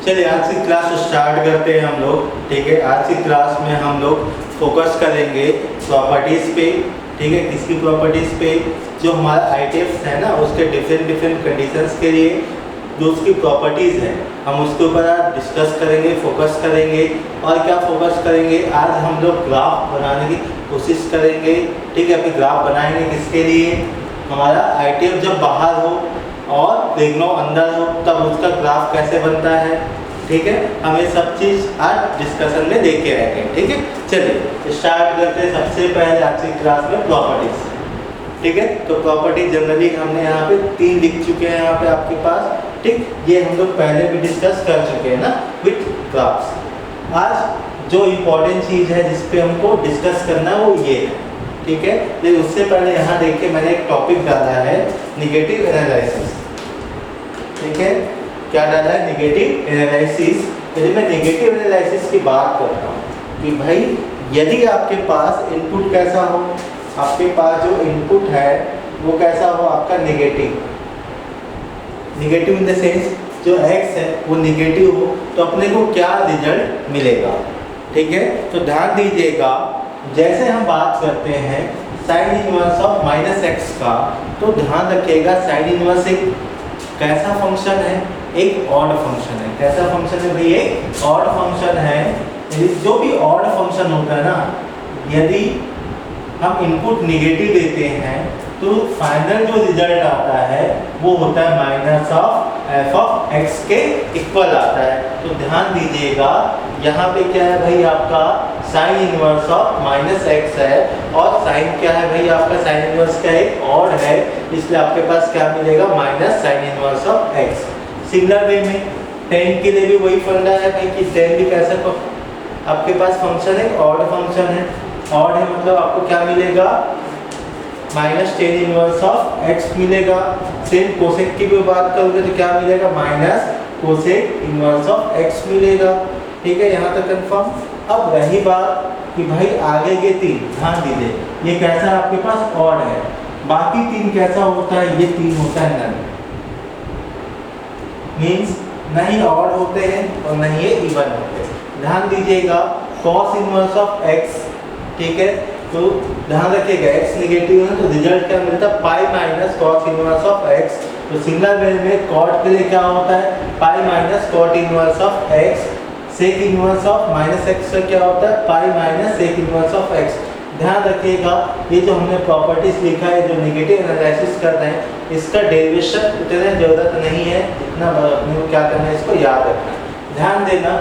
चलिए आज की क्लास स्टार्ट करते हैं हम लोग। ठीक है, आज की क्लास में हम लोग फोकस करेंगे प्रॉपर्टीज़ पे। ठीक है, किसकी प्रॉपर्टीज़ पे? जो हमारा ITF है ना, उसके डिफरेंट कंडीशंस के लिए जो उसकी प्रॉपर्टीज़ हैं हम उसके ऊपर आज डिस्कस करेंगे, फोकस करेंगे। और क्या फोकस करेंगे? आज हम लोग ग्राफ बनाने की कोशिश करेंगे। ठीक है, अभी ग्राफ बनाएंगे किसके लिए? हमारा ITF जब बाहर हो और रिग्नो अंदर हो तब उसका ग्राफ कैसे बनता है। ठीक है, हम ये सब चीज़ आज डिस्कशन में देख के रहेंगे। ठीक है, चलिए स्टार्ट करते हैं। सबसे पहले आज की क्लास में प्रॉपर्टीज। ठीक है, तो प्रॉपर्टी जनरली हमने यहाँ पे 3 लिख चुके हैं यहाँ पे आपके पास। ठीक, ये हम लोग पहले भी डिस्कस कर चुके हैं ना विथ ग्राफ्स। आज जो इम्पोर्टेंट चीज़ है जिस पे हमको डिस्कस करना है वो ये है। ठीक है, लेकिन उससे पहले यहाँ देखिए मैंने एक टॉपिक डाला है निगेटिव एनालिसिस। ठीक है, क्या डाला है? Negative analysis. यदि मैं निगेटिव एनालिसिस की बात करता हूँ कि भाई यदि आपके पास इनपुट कैसा हो, आपके पास जो इनपुट है वो कैसा हो आपका निगेटिव इन द सेंस जो x है वो निगेटिव हो तो अपने को क्या रिजल्ट मिलेगा। ठीक है, तो ध्यान दीजिएगा जैसे हम बात करते हैं साइन इनवर्स ऑफ -x का, तो ध्यान रखिएगा साइन इनवर्स एक कैसा फंक्शन है? एक ऑड फंक्शन है। कैसा फंक्शन है भाई? एक ऑड फंक्शन है। जो भी ऑड फंक्शन होता है ना, यदि हम इनपुट निगेटिव देते हैं तो फाइनल जो रिजल्ट आता है वो होता है minus of F of x के इक्वल आता है। तो ध्यान दीजिएगा यहाँ पे क्या है भाई? आपका साइन इनवर्स ऑफ -x है और साइन क्या है भाई? आपका साइन इनवर्स का एक ऑड है, इसलिए आपके पास क्या मिलेगा? Minus sign inverse of x। Similar way में टेन के लिए भी वही फंडा है भाई कि टेन भी कैसा आपके पास फंक्शन है, ऑड फंक्शन है। ऑड है मतलब आपको क्या मिलेगा? Minus tan inverse of x मिलेगा। सेम कोसेक की भी बात करोगे तो क्या मिलेगा? Minus cosec inverse of x मिलेगा। ठीक है, यहाँ तक कंफर्म। अब रही बात कि भाई आगे के 3, ध्यान दीजिए ये कैसा आपके पास? ऑड है। बाकी 3 कैसा होता है? ये 3 होता है नन, मीन्स नहीं ऑड होते हैं और नहीं ये इवन होते हैं। ध्यान दीजिएगा cos इनवर्स ऑफ x। ठीक है, तो ध्यान रखिएगा x निगेटिव है तो रिजल्ट क्या मिलता है? Pi minus cot inverse of x। तो सिंगल वे में कॉट के लिए क्या होता है? Pi minus cot inverse of x। Sec inverse of -x का क्या होता है? Pi minus sec inverse of x। ध्यान रखिएगा ये जो हमने प्रॉपर्टीज लिखा है, जो नेगेटिव एनालिसिस कर रहे हैं, इसका डेरिवेशन उतने जरूरत नहीं है जितना अपने को क्या करना है, इसको याद रखना है। ध्यान देना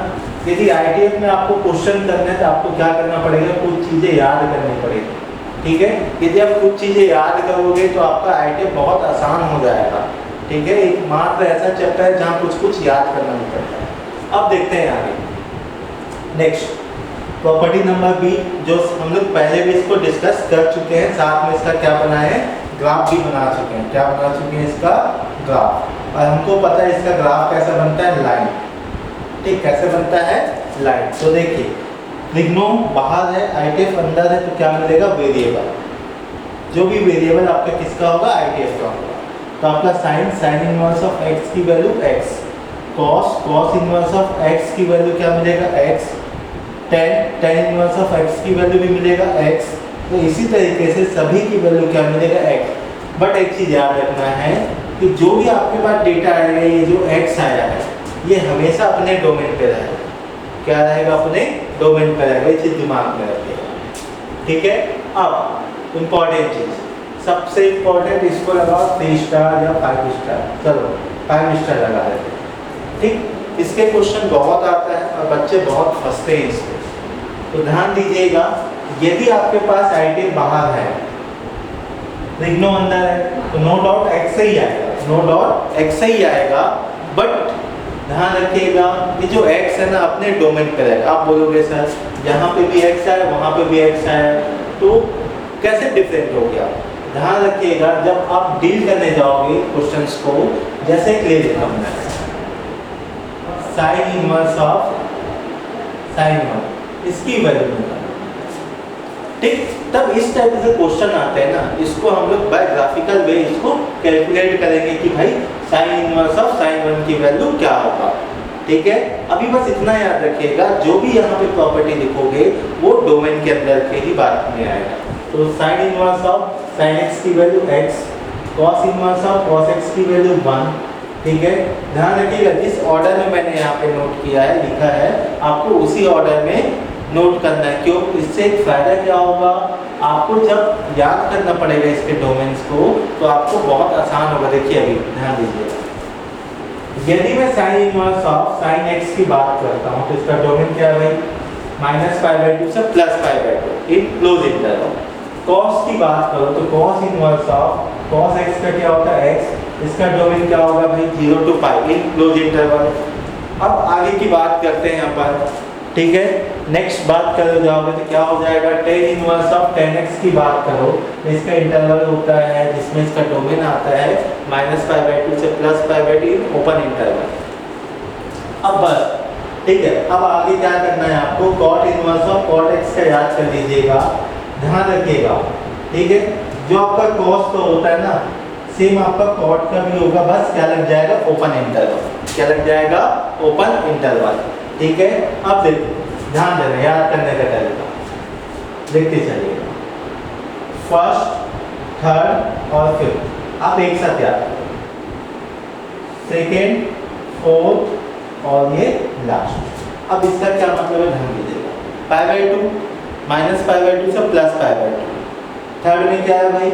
यदि ITF में आपको क्वेश्चन करना है तो आपको क्या करना पड़ेगा? कुछ चीज़ें याद करनी पड़ेगी। ठीक है, यदि आप कुछ चीज़ें याद करोगे तो आपका ITF बहुत आसान हो जाएगा। ठीक है, एक मात्र ऐसा चैप्टर है जहाँ कुछ याद करना नहीं पड़ता है। अब देखते हैं आगे नेक्स्ट प्रॉपर्टी नंबर B, जो हम लोग पहले भी इसको डिस्कस कर चुके हैं, साथ में इसका क्या बना है? ग्राफ भी बना चुके हैं। क्या बना चुके हैं? इसका ग्राफ। और हमको पता है इसका ग्राफ कैसा बनता है? लाइन। ठीक, कैसे बनता है? लाइन। तो देखिए रिग्नो बाहर है, ITF अंदर है, तो क्या मिलेगा? वेरिएबल। जो भी वेरिएबल आपका किसका होगा? ITF का होगा। तो आपका साइन इनवर्स ऑफ x की value x, cos inverse of x की वैल्यू क्या मिलेगा? x, tan inverse of x की वैल्यू भी मिलेगा x। तो इसी तरीके से सभी की वैल्यू क्या मिलेगा? x। बट एक चीज़ याद रखना है कि जो भी आपके पास डेटा आएगा, ये जो x आया है ये हमेशा अपने डोमेन पे रहेगा। क्या रहेगा? अपने डोमेन पे रहेगा। ये चीज़ दिमाग में रखिएगा। ठीक है, अब इम्पॉर्टेंट चीज़, सबसे इम्पॉर्टेंट, इसको लगाओ 3 स्टार या 5 स्टार। चलो 5 स्टार लगा देते हैं। ठीक, इसके क्वेश्चन बहुत आता है और बच्चे बहुत फंसते हैं इसमें। तो ध्यान दीजिएगा यदि आपके पास ITF बाहर है, रिग्नो अंदर है, तो नो डाउट x ही आएगा, नो डाउट x ही आएगा। बट ध्यान रखिएगा ये जो x है ना अपने डोमेन पे रहेगा। आप बोलोगे सर यहाँ पे भी x है, वहाँ पे भी x है, तो कैसे डिफरेंट हो गया? ध्यान रखिएगा जब आप डील करने जाओगे क्वेश्चंस को, जैसे ले लेता हूँ मैं साइन इनवर्स ऑफ साइन 1, इसकी वैल्यू निकाल। ठीक, तब इस टाइप से क्वेश्चन आते हैं ना, इसको हम लोग बाय ग्राफिकल वे इसको कैलकुलेट करेंगे कि भाई साइन इनवर्स ऑफ साइन 1 की वैल्यू क्या होगा। ठीक है, अभी बस इतना याद रखिएगा, जो भी यहाँ पे प्रॉपर्टी लिखोगे वो डोमेन के अंदर के ही बात में आएगा। तो sine inverse of sine x की value x, cos inverse of cos x की वैल्यू 1, ठीक है। ध्यान रखिएगा जिस ऑर्डर में मैंने यहाँ पे नोट किया है, लिखा है, आपको उसी ऑर्डर में नोट करना है। क्यों? इससे एक फायदा क्या होगा, आपको जब याद करना पड़ेगा इसके डोमेन्स को तो आपको बहुत आसान होगा। देखिए अभी ध्यान दीजिए, यदि मैं sign inverse of sine x की बात करता हूँ तो इसका डोमेन क्या है भाई, -π/2 से +π/2 इन क्लोज इंटरवल। कॉस की बात करो तो cos inverse of cos x का क्या होता है x, इसका डोमेन क्या होगा भाई 0 to π इन क्लोज इंटरवल। अब आगे की बात करते हैं यहाँ पर, ठीक है। नेक्स्ट बात करो जाओगे तो क्या हो जाएगा, tan inverse of tan x की बात करो, इसका इंटरवल होता है जिसमें इसका डोमेन आता है -π/2 से +π/2 ओपन इंटरवल। अब बस ठीक है, अब आगे क्या करना है आपको, cot inverse of cot x का याद कर लीजिएगा, ध्यान रखिएगा, ठीक है। जो आपका cos तो होता है ना, सेम आपका cot का भी होगा, बस क्या लग जाएगा ओपन इंटरवल, क्या लग जाएगा ओपन इंटरवल, ठीक है। अब देखो ध्यान देना, याद करने का तरीका देखते चलिएगा, फर्स्ट, थर्ड और फिफ्थ आप एक साथ याद करो, सेकेंड, फोर्थ और ये लास्ट। अब इसका क्या मतलब है ध्यान दीजिएगा, π/2 -π/2 से +π/2, थर्ड में क्या है भाई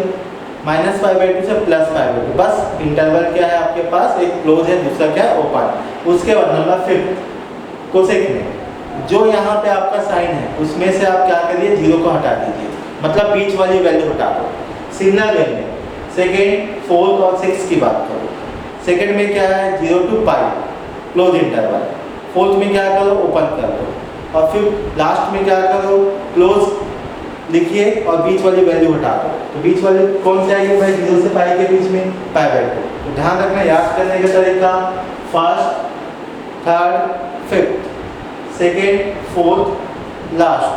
-π/2 से +π/2, बस इंटरवल क्या है आपके पास, एक क्लोज है दूसरा क्या है ओपन। उसके बाद नंबर फिफ्थ कोसेक में जो यहाँ पे आपका साइन है उसमें से आप क्या करिए 0 को हटा दीजिए, मतलब बीच वाली वैल्यू हटा दो। सिमिलर वे में सेकेंड, फोर्थ और सिक्स की बात करो, सेकेंड में क्या है 0 to π क्लोज इंटरवल, फोर्थ में क्या करो ओपन कर दो, और फिर लास्ट में क्या करो क्लोज लिखिए और बीच वाली वैल्यू हटा दो। तो बीच वाली कौन सी आएगी भाई, 0 से π के बीच में π/2। तो ध्यान रखना, याद करने का तरीका, first, third, fifth, second, fourth, last.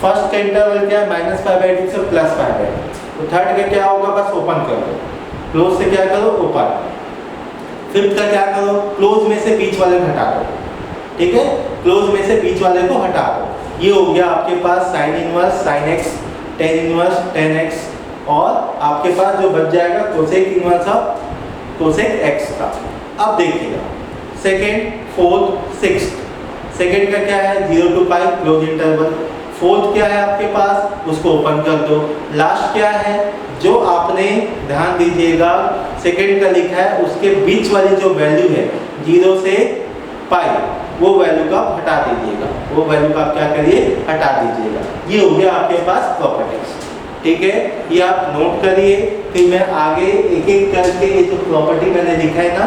First का इंटरवल क्या है -π/2 से +π/2, तो थर्ड का क्या होगा बस ओपन कर दो, क्लोज से क्या करो ओपन। फिफ्थ का क्या करो, क्लोज में से बीच वाले को हटा दो, ठीक है, क्लोज में से बीच वाले को हटा दो। ये हो गया आपके पास sine inverse sine x, tan inverse tan x, और आपके पास जो बच जाएगा cosec inverse of cosec x का। अब देखिएगा सेकेंड, फोर्थ, सिक्स्थ, सेकेंड का क्या है 0 to π क्लोज इंटरवल, फोर्थ क्या है आपके पास उसको ओपन कर दो, लास्ट क्या है जो आपने ध्यान दीजिएगा सेकेंड का लिखा है उसके बीच वाली जो वैल्यू है 0 से π, वो वैल्यू का आप हटा दीजिएगा, वो वैल्यू का आप क्या करिए हटा दीजिएगा। ये हो गया आपके पास प्रॉपर्टीज, ठीक है, ये आप नोट करिए। फिर मैं आगे एक एक करके ये जो प्रॉपर्टी मैंने लिखा है ना,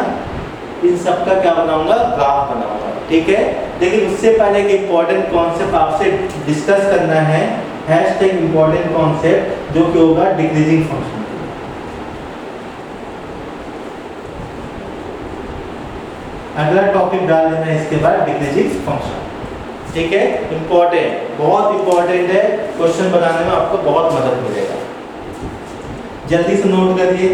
इन सब का क्या बनाऊंगा, ग्राफ बनाऊंगा, ठीक है। लेकिन उससे पहले एक इम्पॉर्टेंट कॉन्सेप्ट आपसे डिस्कस करना है, हैशटैग इम्पॉर्टेंट कॉन्सेप्ट जो कि होगा डिक्रीजिंग फंक्शन। अगला टॉपिक डाल देना है इसके बाद डिक्रीजिंग फंक्शन, ठीक है, इम्पॉर्टेंट, बहुत इम्पॉर्टेंट है, क्वेश्चन बनाने में आपको बहुत मदद मिलेगा, जल्दी से नोट करिए।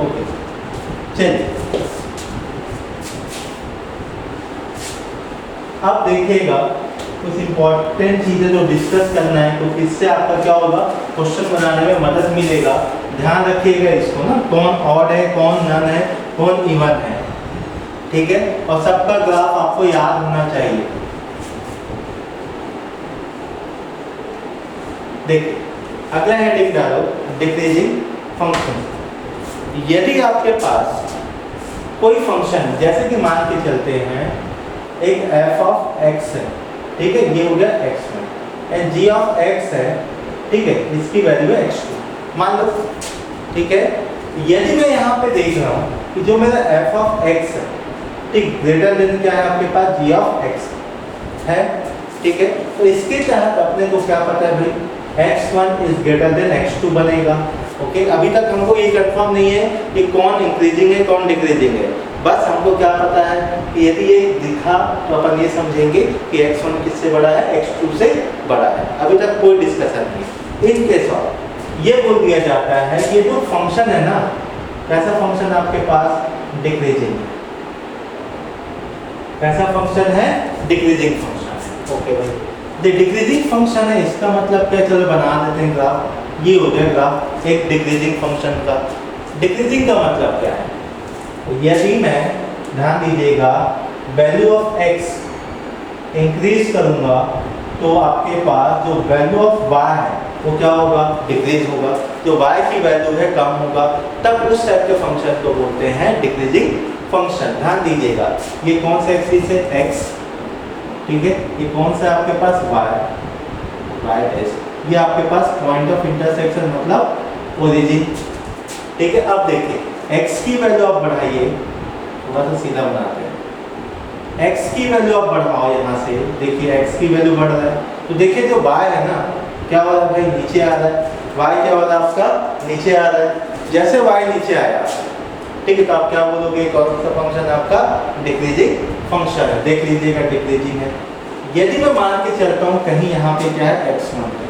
ओके चलिए, अब देखिएगा कुछ इंपॉर्टेंट चीजें जो डिस्कस करना है, तो इससे आपका क्या होगा क्वेश्चन बनाने में मदद मिलेगा। ध्यान रखिएगा इसको ना, कौन ऑड है, कौन नन है, कौन इवन है, ठीक है, और सबका ग्राफ आपको याद होना चाहिए। देखिए अगला हेडिंग डालो डिक्रीजिंग फंक्शन। यदि आपके पास कोई फंक्शन जैसे कि मान के चलते हैं एक f of x है, ठीक है, ये हो गया x1 and g of x है, ठीक है, इसकी वैल्यू है x2 मान लो, ठीक है। यदि मैं यहाँ पे देख रहा हूँ कि जो मेरा f of x है, ठीक, ग्रेटर देन क्या है आपके पास g of x है, ठीक है, तो इसके तहत अपने को क्या पता है भाई x1 is greater than x2 बनेगा, ओके, अभी तक हमको ये कंफर्म नहीं है कि कौन इंक्रीजिंग है कौन डिक्रीजिंग है, बस हमको क्या पता है कि यदि ये दिखा तो अपन ये समझेंगे कि x1 किससे बड़ा है, x2 से बड़ा है। अभी तक कोई डिस्कशन नहीं। इन केस ऑफ ये बोल दिया जाता है कि ये जो फंक्शन है ना, कैसा फंक्शन आपके पास, डिक्रीजिंग, कैसा फंक्शन है, डिक्रीजिंग फंक्शन। ओके भाई, जो डिक्रीजिंग फंक्शन है इसका मतलब क्या, चलो बना देते हैं ग्राफ। ये हो गया ग्राफ एक डिक्रीजिंग फंक्शन का। डिक्रीजिंग का मतलब क्या है, यदि मैं, ध्यान दीजिएगा, वैल्यू ऑफ x इंक्रीज करूंगा तो आपके पास जो वैल्यू ऑफ y है वो क्या होगा, डिक्रीज होगा। जो y की वैल्यू है कम होगा, तब उस टाइप के फंक्शन को बोलते हैं डिक्रीजिंग फंक्शन। ध्यान दीजिएगा, ये कौन सा एक्सिस है, x, ठीक है, ये कौन सा आपके पास y डैश, ये आपके पास पॉइंट ऑफ इंटरसेक्शन मतलब ओरिजिन, ठीक है। अब देखिए x की वैल्यू आप बढ़ाइए, थोड़ा सा सीधा बनाते हैं, x की वैल्यू आप बढ़ाओ यहाँ से, देखिए x की वैल्यू बढ़ रहा है, तो देखिए जो y है ना, क्या वाला भाई, नीचे आ रहा है, y क्या वाला आपका नीचे आ रहा है। जैसे y नीचे आया, ठीक है, तो आप क्या बोलोगे, कौन सा फंक्शन आपका, डिक्रीजिंग फंक्शन है। देख लीजिएगा डिक्रीजिंग है। यदि मैं मान के चलता हूँ कहीं यहाँ पे क्या है, x1 है,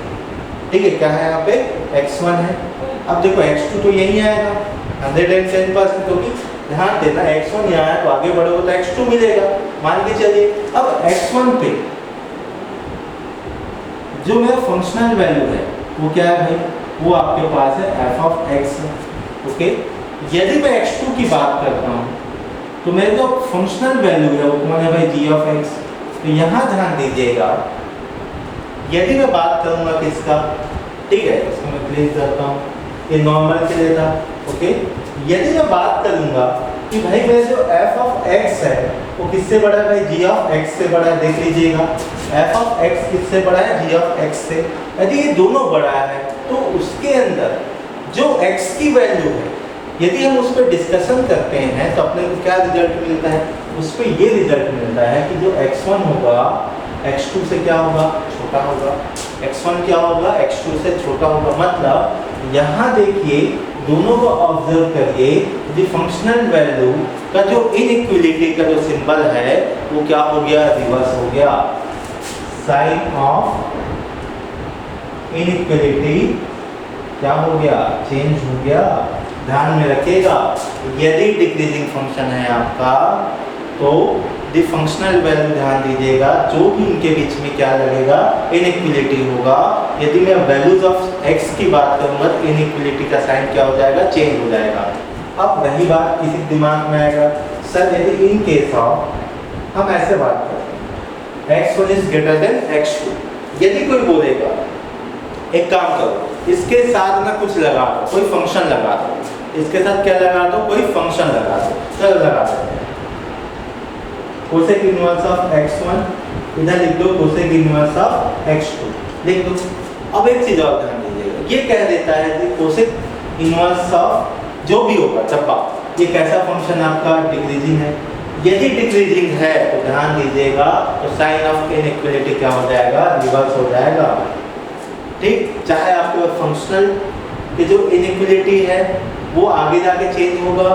ठीक है, क्या है यहाँ पे, x1 है। अब देखो x2 तो यही आएगा 110%, क्योंकि ध्यान देना x1 यहाँ है तो आगे बढ़ोगे तो x2 मिलेगा, मान के चलिए। अब x1 पे जो मेरा फंक्शनल वैल्यू है वो क्या है भाई, वो आपके पास है f ऑफ x, ओके। यदि मैं x2 की बात करता हूँ तो मेरे जो फंक्शनल वैल्यू है वो कौन है भाई, g ऑफ x। तो यहाँ ध्यान दीजिएगा, यदि मैं बात करूँगा किसका, ठीक है, इसको मैं क्लिक करता हूँ, ये नॉर्मल के लिए था, ओके। यदि मैं बात करूंगा कि भाई मेरा जो f ऑफ x है वो किससे बड़ा है भाई, g ऑफ x से बड़ा है। देख लीजिएगा f ऑफ x किससे बड़ा है, g ऑफ x से। यदि ये दोनों बड़ा है तो उसके अंदर जो x की वैल्यू है, यदि हम उस पर डिस्कशन करते हैं तो अपने को क्या रिजल्ट मिलता है, उस पर ये रिजल्ट मिलता है कि जो x1 होगा x2 से क्या होगा, छोटा होगा। x1 क्या होगा, x2 से छोटा होगा। मतलब यहाँ देखिए, दोनों को ऑब्जर्व करिए, जो फंक्शनल वैल्यू का जो इनइक्वलिटी का जो सिंबल है वो क्या हो गया, रिवर्स हो गया। साइन ऑफ इनइक्वलिटी क्या हो गया, चेंज हो गया। ध्यान में रखिएगा, यदि डिक्रीजिंग फंक्शन है आपका तो द फंक्शनल वैल्यू, ध्यान दीजिएगा, जो भी इनके बीच में क्या लगेगा, इनइक्वलिटी होगा। यदि मैं वैल्यूज ऑफ x की बात करूंगा तो इनइक्वलिटी का साइन क्या हो जाएगा, चेंज हो जाएगा। अब वही बात किसी दिमाग में आएगा, सर यदि इन केस ऑफ हम ऐसे बात करते हैं x1 is greater than x2, यदि कोई बोलेगा एक काम करो, इसके साथ ना कुछ लगा दो, कोई फंक्शन लगा दो, इसके साथ क्या लगा दो, कोई फंक्शन लगा दो, चलो लगा देते हैं। कोसेक इनवर्स ऑफ x1, इधर लिख दो कोसेक इनवर्स ऑफ x2, लिख दो। अब एक चीज और ध्यान दीजिएगा, ये कह देता है कि कोसेक इनवर्स ऑफ जो भी होगा चप्पा, ये कैसा फंक्शन आपका, डिक्रीजिंग है। यदि डिक्रीजिंग है तो ध्यान दीजिएगा, तो साइन ऑफ इनइक्वलिटी क्या हो जाएगा, रिवर्स हो जाएगा। ठीक, चाहे आपके फंक्शनल की जो इनइक्वलिटी है वो आगे जाके चेंज होगा,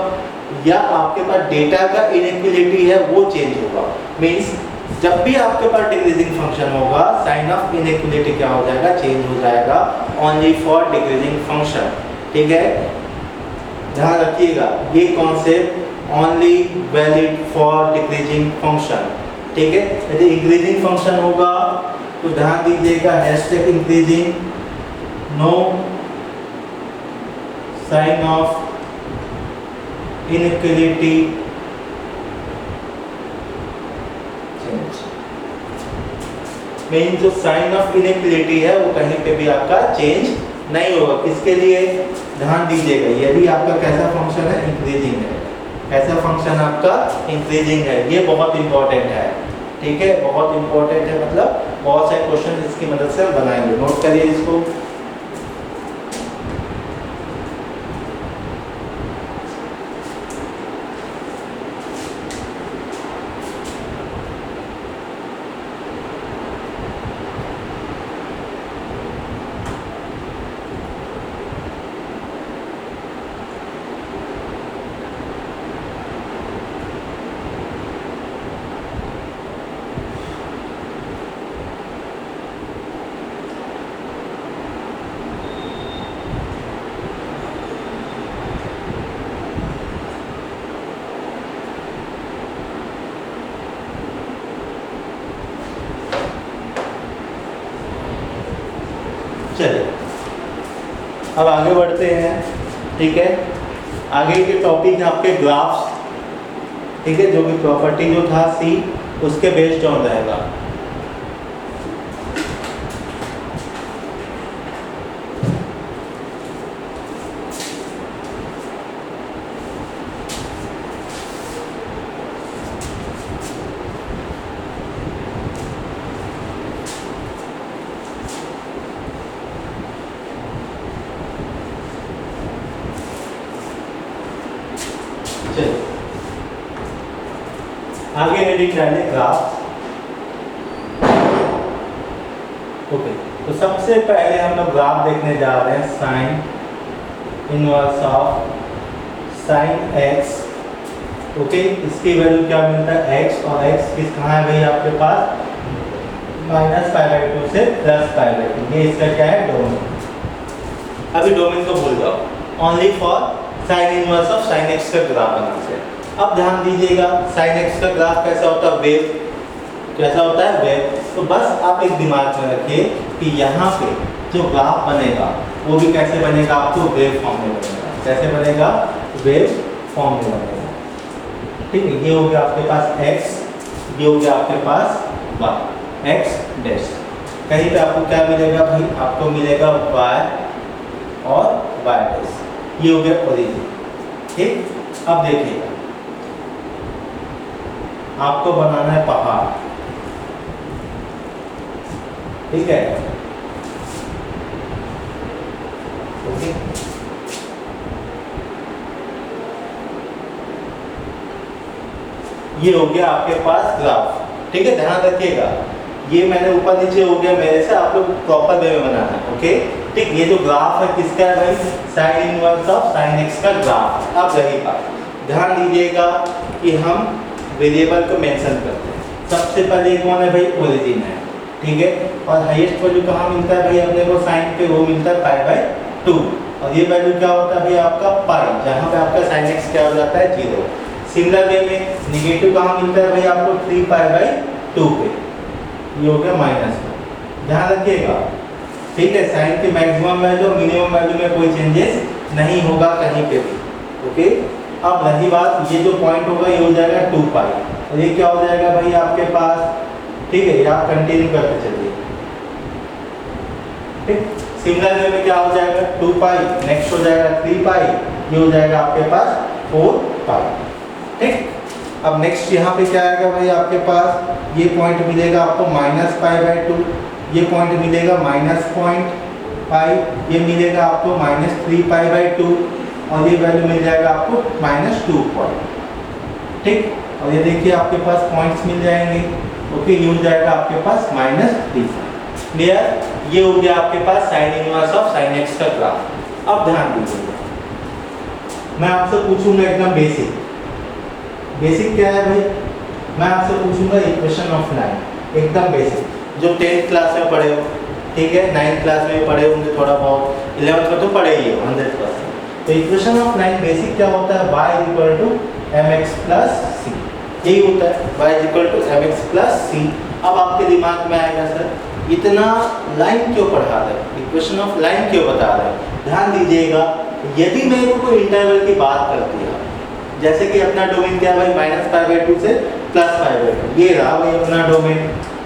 या आपके पास डेटा का इनइक्वलिटी है वो चेंज होगा। मींस जब भी आपके पास डिक्रीजिंग फंक्शन होगा, साइन ऑफ इनइक्वलिटी क्या हो जाएगा, चेंज हो जाएगा, ओनली फॉर डिक्रीजिंग फंक्शन। ठीक है, ध्यान रखिएगा, ये concept only valid for decreasing function. ठीक है, यदि इंक्रीजिंग फंक्शन होगा तो ध्यान दीजिएगा, hashtag increasing, no sign of inequality change. Mean जो साइन ऑफ इनइक्वलिटी है वो कहीं पे भी आपका चेंज नहीं होगा। किसके लिए, ध्यान दीजिएगा, यदि आपका कैसा फंक्शन है, इंक्रीजिंग है, कैसा फंक्शन आपका इंक्रीजिंग है, ये बहुत इंपॉर्टेंट है। ठीक है, बहुत इंपॉर्टेंट है, मतलब बहुत सारे क्वेश्चन इसकी मदद से बनाएंगे, नोट करिए इसको। चलिए अब आगे बढ़ते हैं। ठीक है, आगे के टॉपिक है आपके ग्राफ्स। ठीक है, जो भी प्रॉपर्टी जो था सी उसके बेस्ड ऑन रहेगा। आगे हेडिंग डाले ग्राफ। ओके, तो सबसे पहले हम लोग ग्राफ देखने जा रहे हैं sign inverse of sine x. Okay, इसकी वैल्यू क्या मिलता है एक्स, और एक्स किस कहाँ है भाई आपके पास -π/2 से +π/2। ये इसका क्या है डोमेन। अभी डोमेन को भूल जाओ, only for sign inverse of sine x का ग्राफ बनाना है। अब ध्यान दीजिएगा साइन एक्स का ग्राफ कैसा होता है, वेव। कैसा होता है, वेव। तो बस आप एक दिमाग में रखिए कि यहाँ पे जो ग्राफ बनेगा वो भी कैसे बनेगा, आपको वेव फॉर्म में बनेगा। कैसे बनेगा, वेव फॉर्म में बनेगा। ठीक है, ये हो गया आपके पास x, ये हो गया आपके पास y, x डैश। कहीं पे आपको क्या मिलेगा भाई, आपको मिलेगा y और y डैश। ये हो गया ओरिजिन। ठीक, अब देखिएगा आपको बनाना है पहाड़। ठीक है, ओके। ये हो गया आपके पास ग्राफ। ठीक है, ध्यान रखिएगा ये मैंने ऊपर नीचे हो गया मेरे से, आप लोग प्रॉपर वे में बनाना है। ओके, ठीक। ये जो ग्राफ है किसका है भाई, sign inverse of sine x का ग्राफ। अब रही बात, ध्यान दीजिएगा कि हम वेरिएबल को मेंशन करते हैं। सबसे पहले कौन है भाई, ओरिजिन है। ठीक है, और हाईएस्ट वैल्यू कहाँ मिलता है भाई अपने को साइन पे, वो मिलता है π/2। और ये वैल्यू क्या होता है भाई आपका पाई, जहाँ पे आपका साइन एक्स क्या हो जाता है 0। सिमिलर वे में निगेटिव कहाँ मिलता है भाई आपको 3π/2 पे, ये हो गया -1। ध्यान रखिएगा। ठीक है, साइन की मैक्सिमम वैल्यू मिनिमम वैल्यू में कोई चेंजेस नहीं होगा कहीं पे भी। ओके, अब रही बात, ये जो पॉइंट होगा ये हो जाएगा 2π, और ये क्या हो जाएगा भाई आपके पास। ठीक है, ये आप कंटिन्यू करते चलिए। ठीक, सिमिलर वे में क्या हो जाएगा 2π, नेक्स्ट हो जाएगा 3π, ये हो जाएगा आपके पास 4π। ठीक, अब नेक्स्ट यहाँ पे क्या आएगा भाई आपके पास, ये पॉइंट मिलेगा आपको -π/2, ये पॉइंट मिलेगा -0.π, ये मिलेगा आपको -3π/2, और ये वैल्यू मिल जाएगा आपको -2 पॉइंट। ठीक, और ये देखिए आपके पास पॉइंट्स मिल जाएंगे। ओके, ये हो जाएगा आपके पास -3। क्लियर, ये हो गया आपके पास sine inverse of sine x का ग्राफ। अब ध्यान दीजिएगा, मैं आपसे पूछूंगा एकदम बेसिक। बेसिक क्या है भाई, मैं आपसे पूछूंगा इक्वेशन ऑफ लाइन, एकदम बेसिक, जो 10th क्लास में पढ़े हो। ठीक है, 9th क्लास में पढ़े होंगे थोड़ा बहुत, 11th में तो पढ़े ही हो 100%। तो इक्वेशन ऑफ लाइन बेसिक क्या होता है, y = mx + c। यही होता है, y = mx + c। अब आपके दिमाग में आएगा सर इतना लाइन क्यों पढ़ा रहे हैं, इक्वेशन ऑफ लाइन क्यों बता रहे हैं। ध्यान दीजिएगा, यदि मेरे को इंटरवल की बात करती है, जैसे कि अपना डोमेन क्या है भाई -π/2 से +π/2, ये रहा भाई अपना डोमेन,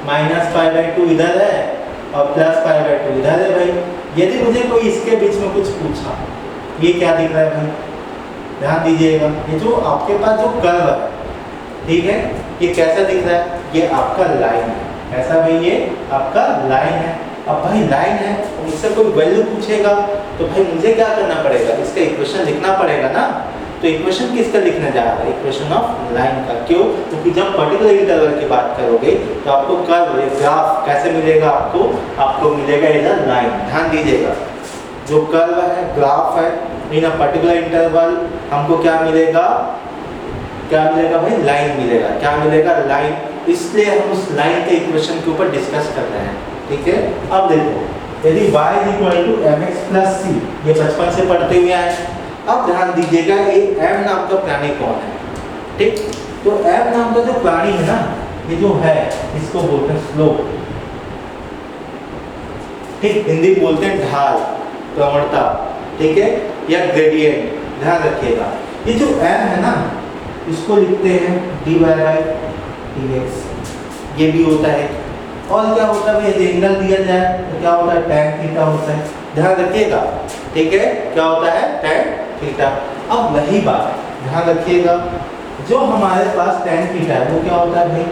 -π/2 इधर है और +π/2 इधर है भाई। यदि मुझे कोई इसके बीच में कुछ पूछा, ये क्या दिख रहा है भाई, ध्यान दीजिएगा, ये जो आपके पास जो कर्व है, ठीक है, ये कैसा दिख रहा है, ये आपका लाइन है। ऐसा भाई ये आपका लाइन है। अब भाई लाइन है, मुझसे कोई वैल्यू पूछेगा तो भाई मुझे क्या करना पड़ेगा, इसका इक्वेशन लिखना पड़ेगा ना। तो इक्वेशन किसका लिखने जा रहा है, इक्वेशन ऑफ लाइन का। क्यों, क्योंकि जब पर्टिकुलर इंटरवल की बात करोगे तो आपको कर्व, ग्राफ कैसे मिलेगा, आपको मिलेगा इधर लाइन। ध्यान दीजिएगा, जो कर्व है, ग्राफ है, इन अ पर्टिकुलर इंटरवल हमको क्या मिलेगा, क्या मिलेगा भाई, लाइन मिलेगा। क्या मिलेगा, लाइन। इसलिए हम उस लाइन के इक्वेशन के ऊपर डिस्कस कर रहे हैं। ठीक है, अब देखो, यदि y = mx + c, ये बचपन से पढ़ते हुए आए। अब ध्यान दीजिएगा, ये m नाम का प्राणी कौन है। ठीक, तो m नाम का जो प्राणी है ना, ये जो है, इसको बोलते हैं स्लोप। ठीक, हिंदी बोलते हैं ढाल, प्रवणता, ठीक है, या ग्रेडियंट, ध्यान रखिएगा। ये जो m है ना, इसको लिखते हैं dy बाई dx, ये भी होता है। और क्या होता है, यदि एंगल दिया जाए तो क्या होता है, tan थीटा होता है, ध्यान रखिएगा, ठीक है, क्या होता है, tan थीटा। अब वही बात ध्यान रखिएगा, जो हमारे पास tan थीटा है वो क्या होता है भाई,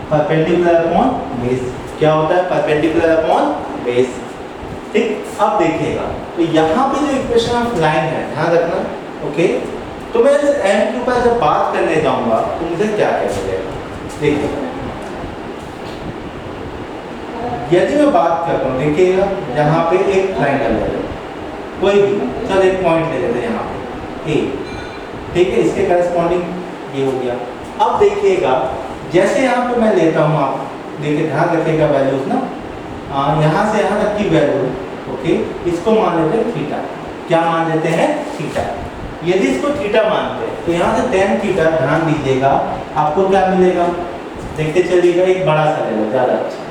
परपेंडिकुलर अपॉन बेस, क्या होता है, परपेंडिकुलर अपॉन बेस, ठीक। अब देखिएगा तो यहाँ पे जो इक्वेशन ऑफ लाइन है, ध्यान रखना, ओके। तो मैं इस m के ऊपर जब बात करने जाऊंगा तो मुझे क्या क्या मिलेगा, देखिए। यदि मैं बात करता हूँ, देखिएगा यहाँ पे एक ट्रायंगल ले लो, कोई भी, चल एक पॉइंट ले लेते हैं यहाँ पे A, ठीक है, इसके करस्पॉन्डिंग ये हो गया। अब देखिएगा जैसे यहाँ पे मैं लेता हूँ, आप देखिए ध्यान रखिएगा वैल्यूज ना, यहाँ से यहाँ तक की वैल्यू, ओके, इसको मान लेते हैं थीटा, क्या मान लेते हैं, थीटा। यदि इसको थीटा मानते हैं तो यहाँ से tan थीटा, ध्यान दीजिएगा, आपको क्या मिलेगा, देखते चलिएगा, एक बड़ा सा ले लो, ज़्यादा अच्छा,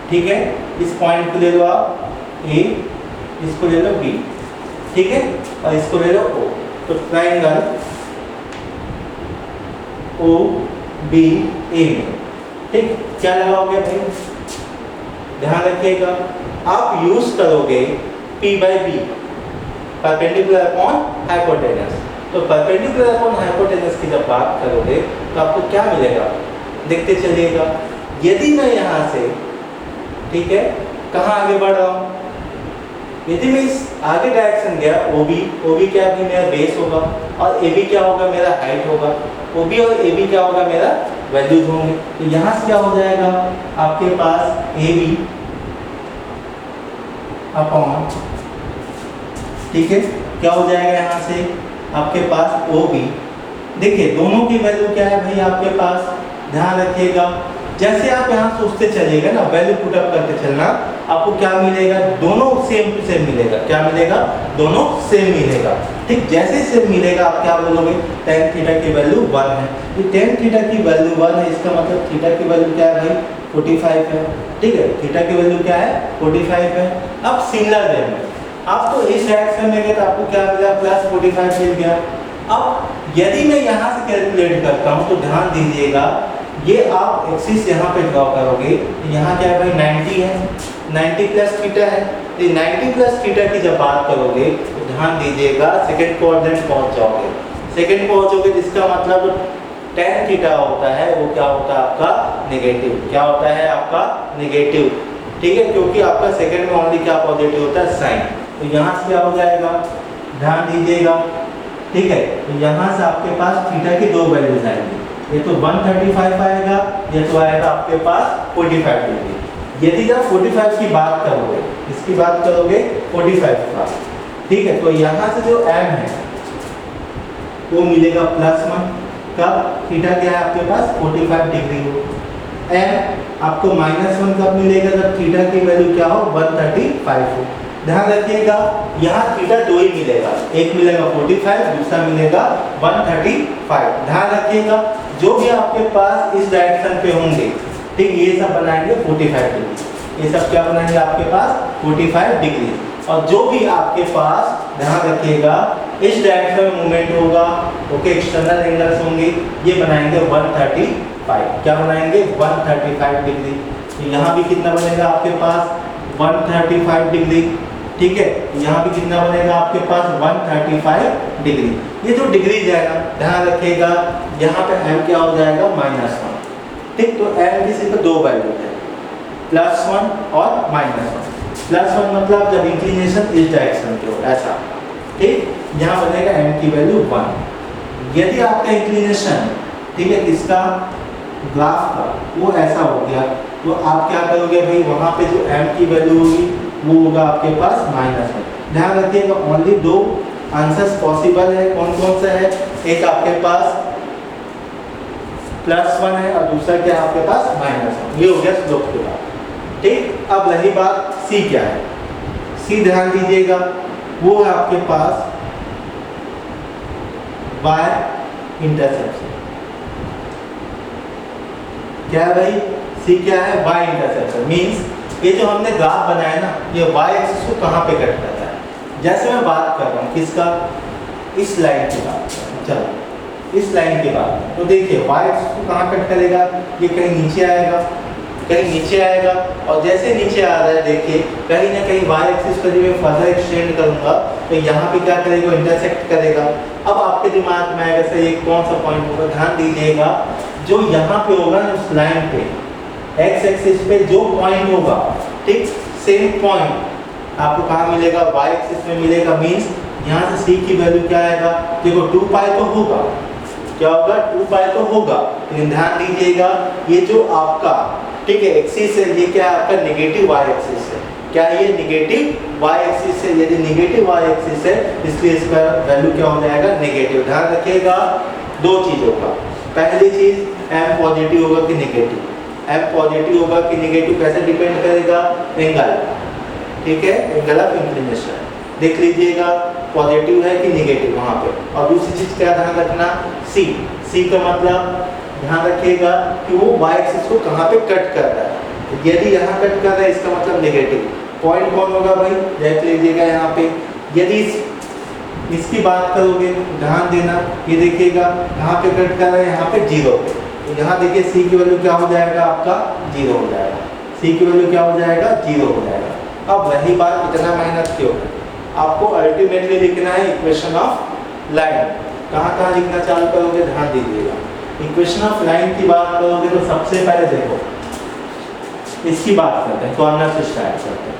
ठीक है। इस पॉइंट को ले लो आप A, इसको ले लो B, ठीक है, और इसको ले लो O। तो ट्रायंगल O B A में, ठीक, क्या लगाओगे भाई, ध्यान रखिएगा, आप यूज करोगे P by B, perpendicular upon hypotenuse. तो परपेंडिकुलर अपॉन हाइपोटेनस की जब बात करोगे तो आपको क्या मिलेगा, देखते चलिएगा। यदि मैं यहाँ से, ठीक है, कहाँ आगे बढ़ रहा हूँ, यदि मैं इस आगे डायरेक्शन गया, OB क्या भी मेरा बेस होगा, और AB क्या होगा, मेरा हाइट होगा, OB और AB क्या होगा, मेरा वैल्यूज होंगे। तो यहाँ से क्या हो जाएगा, आपके पास AB अपॉन, ठीक है, क्या हो जाएगा, यहाँ से आपके पास OB। देखिए दोनों की वैल्यू क्या है भाई आपके पास, ध्यान रखिएगा, जैसे आप यहाँ सोचते चलिएगा ना, वैल्यू पुट अप करते चलना, आपको क्या मिलेगा, दोनों सेम टू सेम मिलेगा, क्या मिलेगा, दोनों सेम मिलेगा, ठीक। जैसे सेम मिलेगा आप क्या बोलोगे, tan थीटा की वैल्यू 1 है, तो tan थीटा की वैल्यू 1 है, इसका मतलब थीटा की वैल्यू क्या है भाई, 45 है, ठीक है, थीटा की वैल्यू क्या है, 45 है। अब सिमिलर वे में आप तो इस डायरेक्शन में गए तो आपको क्या मिला, +45 मिल गया। अब यदि मैं यहाँ से कैलकुलेट करता हूँ तो ध्यान दीजिएगा, ये आप एक्सिस यहाँ पे ड्रॉ करोगे, यहाँ क्या है भाई, 90 है, 90 प्लस थीटा है, तो 90 प्लस थीटा की जब बात करोगे तो ध्यान दीजिएगा सेकंड क्वाड्रेंट पहुँच जाओगे, सेकंड पहुँचोगे, जिसका मतलब tan थीटा होता है वो क्या होता है आपका, नेगेटिव, क्या होता है आपका, नेगेटिव, ठीक है, क्योंकि आपका सेकंड में ओनली क्या पॉजिटिव होता है, साइन। तो यहाँ से क्या हो जाएगा, ध्यान दीजिएगा, ठीक है, तो यहाँ से आपके पास थीटा की दो वैल्यूज आएंगी, ये तो 135 आएगा, ये तो आएगा आपके पास 45 डिग्री। यदि आप 45 की बात करोगे, इसकी बात करोगे 45 का, ठीक है, तो यहाँ से जो m है वो मिलेगा +1, कब, थीटा क्या है आपके पास 45 डिग्री हो, m आपको -1 कब मिलेगा, जब थीटा की वैल्यू क्या हो, 135 हो। ध्यान रखिएगा यहाँ थीटा दो ही मिलेगा, एक मिलेगा 45, दूसरा मिलेगा 135। ध्यान रखिएगा जो भी आपके पास इस डायरेक्शन पे होंगे, ठीक, ये सब बनाएंगे 45 डिग्री, ये सब क्या बनाएंगे आपके पास 45 डिग्री, और जो भी आपके पास, ध्यान रखिएगा, इस डायरेक्शन में मूवमेंट होगा, ओके, एक्सटर्नल एंगल्स होंगे, ये बनाएंगे 135, क्या बनाएंगे 135 डिग्री। तो यहाँ भी कितना बनेगा आपके पास 135 डिग्री, ठीक है, यहाँ भी कितना बनेगा आपके पास 135 डिग्री। ये जो डिग्री जाएगा ध्यान रखिएगा, यहाँ पे m क्या हो जाएगा -1, ठीक, तो m की सिर्फ दो वैल्यू है, +1 और -1। +1 मतलब जब इंक्लिनेशन इस डायरेक्शन की हो, ऐसा, ठीक, यहाँ बनेगा m की वैल्यू 1। यदि आपका इंक्लिनेशन, ठीक है, इसका ग्राफ का वो ऐसा हो गया, तो आप क्या करोगे भाई, वहाँ पे जो m की वैल्यू होगी वो होगा आपके पास -1। ध्यान रखिएगा ओनली दो आंसर्स पॉसिबल है, कौन कौन सा है, एक आपके पास +1 है और दूसरा क्या है आपके पास -1, ये हो गया स्लोप के बाद, ठीक। अब रही बात c क्या है, c ध्यान दीजिएगा वो है आपके पास y इंटरसेप्शन, क्या है भाई, c क्या है, y इंटरसेप्शन, मींस ये जो हमने ग्राफ बनाया ना, ये y एक्सिस को कहाँ पे कट करता है? जैसे मैं बात कर रहा हूँ किसका, इस लाइन की बात कर रहा हूँ, चलो इस लाइन की बात। तो देखिए y एक्सिस को कहाँ कट करेगा, ये कहीं नीचे आएगा, कहीं नीचे आएगा, और जैसे नीचे आ रहा है देखिए कहीं ना कहीं y एक्सिस को जब मैं फर्दर एक्सटेंड करूंगा तो यहाँ पे क्या करेगा, इंटरसेक्ट करेगा। अब आपके दिमाग में आएगा सर ये कौन सा पॉइंट होगा, ध्यान दीजिएगा जो यहाँ पे होगा ना उस लाइन पे x एक्सिस पे जो पॉइंट होगा, ठीक सेम पॉइंट आपको कहाँ मिलेगा, y एक्सिस में मिलेगा। मींस यहाँ से c की वैल्यू क्या आएगा, देखो 2 पाई तो होगा, क्या होगा 2 पाई तो होगा, लेकिन ध्यान दीजिएगा ये जो आपका ठीक है एक्सिस है, ये क्या है आपका नेगेटिव y एक्सिस है। क्या है ये नेगेटिव y एक्सिस है, यदि नेगेटिव y एक्सिस है इसलिए इसका वैल्यू क्या हो जाएगा, नेगेटिव। ध्यान रखिएगा दो चीजों का, पहली चीज m पॉजिटिव होगा कि नेगेटिव, m पॉजिटिव होगा कि नेगेटिव कैसे डिपेंड करेगा, एंगल, ठीक है एंगल ऑफ इंक्लिनेशन देख लीजिएगा पॉजिटिव है कि नेगेटिव वहां पे। और दूसरी चीज क्या ध्यान रखना, c का मतलब ध्यान रखिएगा कि वो y एक्सिस को कहां पे कट कर रहा है। यदि यहाँ कट कर रहा है इसका मतलब नेगेटिव। पॉइंट कौन होगा भाई, देख लीजिएगा यहाँ पे, यदि इसकी बात करोगे ध्यान देना, ये देखिएगा यहाँ पे कट कर रहा है, यहाँ पे 0 पे, तो यहाँ देखिए c की वैल्यू क्या हो जाएगा आपका 0 हो जाएगा, c की वैल्यू क्या हो जाएगा 0 हो जाएगा। अब रही बात इतना मेहनत क्यों, आपको अल्टीमेटली लिखना है इक्वेशन ऑफ लाइन। कहाँ लिखना चालू करोगे, ध्यान दीजिएगा इक्वेशन ऑफ लाइन की बात करोगे तो सबसे पहले देखो इसकी बात करते हैं, कॉर्नर से स्टार्ट करते हैं।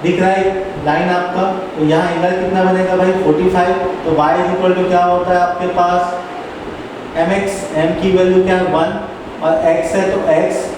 दिख रहा है लाइन आपका, तो यहाँ एंगल कितना बनेगा भाई 45, तो y इक्वल टू क्या होता है आपके पास mx, m की वैल्यू क्या है 1 और x है तो x।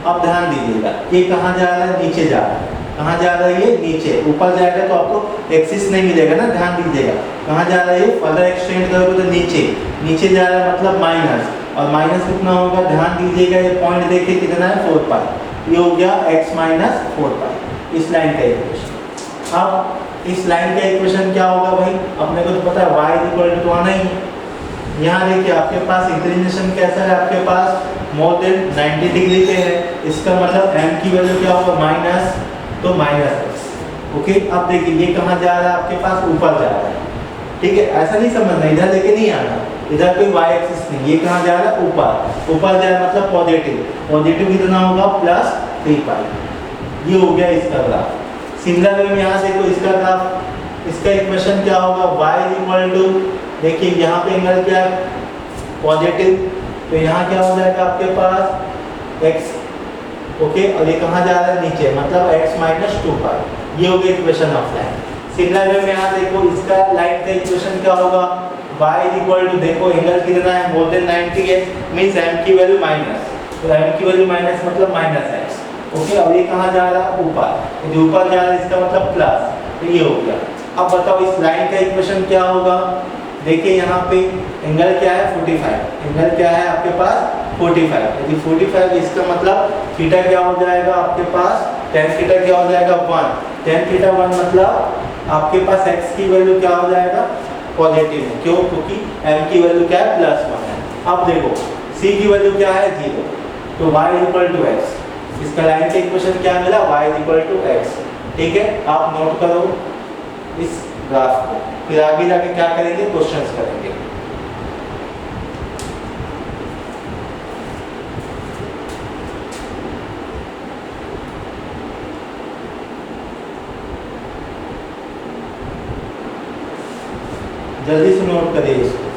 अब ध्यान दीजिएगा ये कहाँ जा रहा है, नीचे जा रहा है, कहाँ जा रहा है ये नीचे, ऊपर जाएगा तो आपको एक्सिस नहीं मिलेगा ना, ध्यान दीजिएगा कहाँ जा रहा है ये, फर्दर एक्सटेंड करोगे तो नीचे, नीचे जा रहा है मतलब माइनस, और माइनस कितना होगा, ध्यान दीजिएगा ये पॉइंट देखिए कितना है 4 पाई, ये हो गया x माइनस 4 पाई, इस लाइन का इक्वेशन। अब इस लाइन का इक्वेशन क्या होगा भाई, अपने को तो पता है y इक्वल टू आना ही है। यहाँ देखिए आपके पास इंक्लिनेशन कैसा है, आपके पास मोर देन 90 डिग्री पे है, इसका मतलब m की वैल्यू क्या होगा माइनस, तो माइनस x। ओके अब देखिए ये कहाँ जा रहा है आपके पास, ऊपर जा रहा है, ठीक है ऐसा नहीं समझना इधर लेके नहीं आना, इधर कोई y एक्सिस नहीं, ये कहाँ जा रहा है ऊपर, ऊपर जा रहा है मतलब पॉजिटिव, पॉजिटिव कितना होगा प्लस 3 पाई, ये हो गया इसका ग्राफ। सिमिलर वे में यहाँ देखो इसका ग्राफ, इसका इक्वेशन क्या होगा, y इक्वल टू देखिए यहाँ पे एंगल क्या है पॉजिटिव, तो यहाँ क्या हो जाएगा आपके पास x, ओके और ये कहाँ जा रहा है नीचे, मतलब x माइनस 2 पाई, ये हो गया equation of line. Similar way में यहाँ देखो इसका लाइन का इक्वेशन क्या होगा, y इक्वल टू देखो एंगल कितना है मोर देन 90 है, मींस m की वैल्यू माइनस, तो m की वैल्यू माइनस मतलब माइनस x, ओके और ये कहाँ जा रहा है ऊपर, जो ऊपर जा रहा है इसका मतलब प्लस, तो ये हो गया। अब बताओ इस लाइन का इक्वेशन क्या होगा, देखिए यहाँ पे एंगल क्या है 45, एंगल क्या है आपके पास 45, यदि 45 इसका मतलब थीटा क्या हो जाएगा आपके पास, tan थीटा क्या हो जाएगा 1, tan थीटा 1 मतलब आपके पास x की वैल्यू क्या हो जाएगा पॉजिटिव है, क्यों, क्योंकि m की वैल्यू क्या है +1 है। अब देखो c की वैल्यू क्या है 0, तो y इक्वल टू x, इसका लाइन का इक्वेशन क्या मिला y इक्वल टू x, ठीक है आप नोट करो इस ग्राफ को, फिर आगे जाके क्या करेंगे क्वेश्चंस करेंगे। जल्दी से नोट करिए इसको।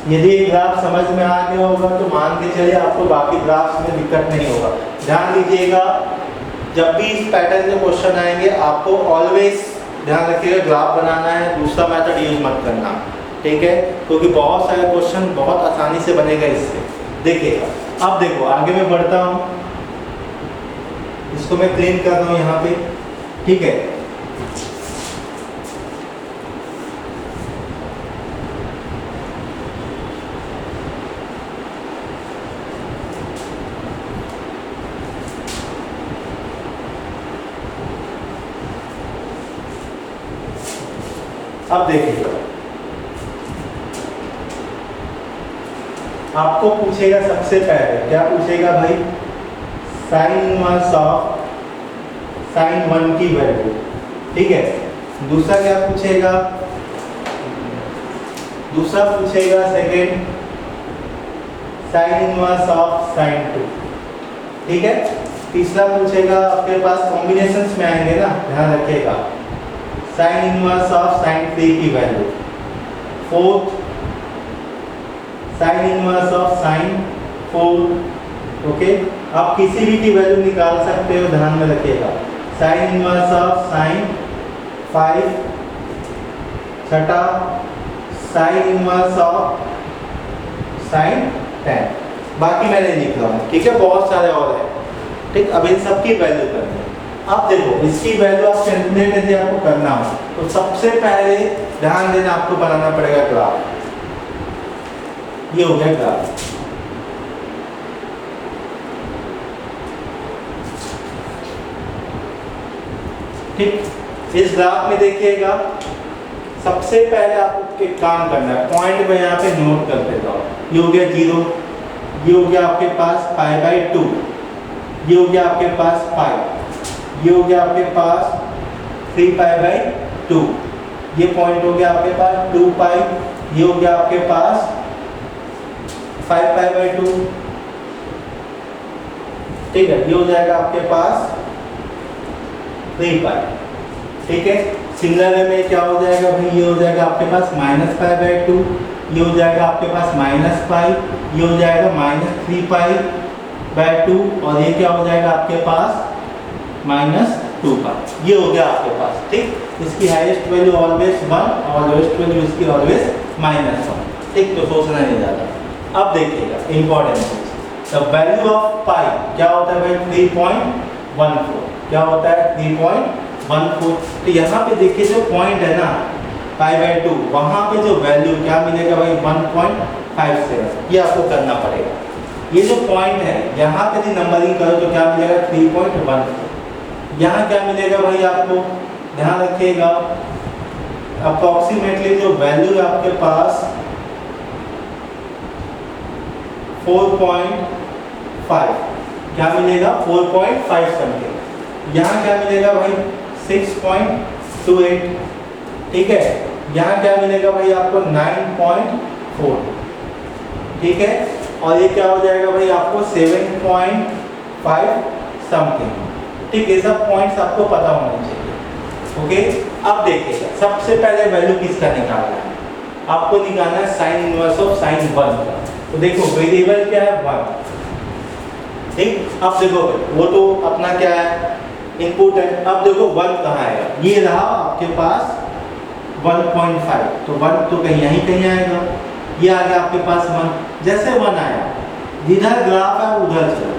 यदि ये ग्राफ समझ में आ गया होगा तो मान के चलिए आपको बाकी ग्राफ्स में दिक्कत नहीं होगा। ध्यान दीजिएगा जब भी इस पैटर्न के क्वेश्चन आएंगे आपको ऑलवेज ध्यान रखिएगा ग्राफ बनाना है, दूसरा मेथड यूज मत करना, ठीक है, क्योंकि बहुत सारे क्वेश्चन बहुत आसानी से बनेगा इससे। देखिएगा अब देखो आगे मैं बढ़ता हूँ, इसको मैं क्लीन कर रहा हूँ यहाँ पे, ठीक है। अब देखिएगा आपको पूछेगा सबसे पहले क्या पूछेगा भाई, साइन इनवर्स ऑफ साइन 1 की वैल्यू, ठीक है। दूसरा क्या पूछेगा, दूसरा पूछेगा second sign inverse of sign 2, ठीक है। तीसरा पूछेगा आपके पास कॉम्बिनेशंस में आएंगे ना, ध्यान रखिएगा, साइन इनवर्स ऑफ साइन 3 की value. Fourth sign inverse of sign 4, okay. आप किसी भी की वैल्यू निकाल सकते हो, ध्यान में रखिएगा। साइन इनवर्स ऑफ साइन 5, छठा साइन इनवर्स ऑफ साइन 10। बाकी मैं नहीं लिख रहा हूँ, ठीक है, बहुत सारे और हैं, ठीक। अब इन सब की वैल्यू करनी है। अब देखो इसकी वैल्यू आप कैलकुलेट यदि आपको करना हो तो सबसे पहले ध्यान देना आपको बनाना पड़ेगा ग्राफ। ये हो गया ग्राफ, ठीक। इस ग्राफ में देखिएगा सबसे पहले आपको एक काम करना है, पॉइंट में यहाँ पे नोट कर देता हूँ। ये हो गया 0, ये हो गया आपके पास π/2, ये हो गया आपके पास π, ये हो गया आपके पास 3π/2, ये पॉइंट हो गया आपके पास 2π, ये हो गया आपके पास 5π/2, ठीक है, ये हो जाएगा आपके पास 3π, ठीक है। सिमिलर वे में क्या हो जाएगा भाई, ये हो जाएगा आपके पास -π/2, ये हो जाएगा आपके पास -π, ये हो जाएगा -3π/2 और ये क्या हो जाएगा आपके पास -2π। ये हो गया आपके पास, ठीक। इसकी हाईएस्ट वैल्यू ऑलवेज 1 और लोएस्ट वैल्यू इसकी ऑलवेज -1, ठीक। तो सोचना नहीं ज़्यादा। अब देखिएगा इंपॉर्टेंट चीज, द वैल्यू ऑफ पाई क्या होता है भाई, 3.14, क्या होता है 3.14। तो यहाँ पे देखिए जो पॉइंट है ना π/2, वहाँ पे जो वैल्यू क्या मिलेगा भाई 1.57, ये आपको करना पड़ेगा। ये जो पॉइंट है यहाँ पे यदि नंबरिंग करो तो क्या मिलेगा 3.14। यहाँ क्या मिलेगा भाई आपको, ध्यान रखिएगा, अप्रोक्सीमेटली जो वैल्यू है आपके पास 4.5, क्या मिलेगा 4.5 समथिंग। यहाँ क्या मिलेगा भाई 6.28, ठीक है। यहाँ क्या मिलेगा भाई आपको 9.4, ठीक है। और ये क्या हो जाएगा भाई आपको 7.5 समथिंग, ठीक। ये सब पॉइंट्स आपको पता होने चाहिए, ओके। अब देखिएगा सबसे पहले वैल्यू किसका निकालना है, आपको निकालना है साइन इनवर्स ऑफ साइन 1 का। तो देखो वेरिएबल क्या है 1, ठीक। अब देखो वो तो अपना क्या है इनपुट है। अब देखो 1 कहाँ आएगा, ये रहा आपके पास 1.5, तो 1 तो कहीं यहीं कहीं आएगा, ये आ गया आपके पास 1। जैसे 1 आया, जिधर ग्राफ है उधर चलो,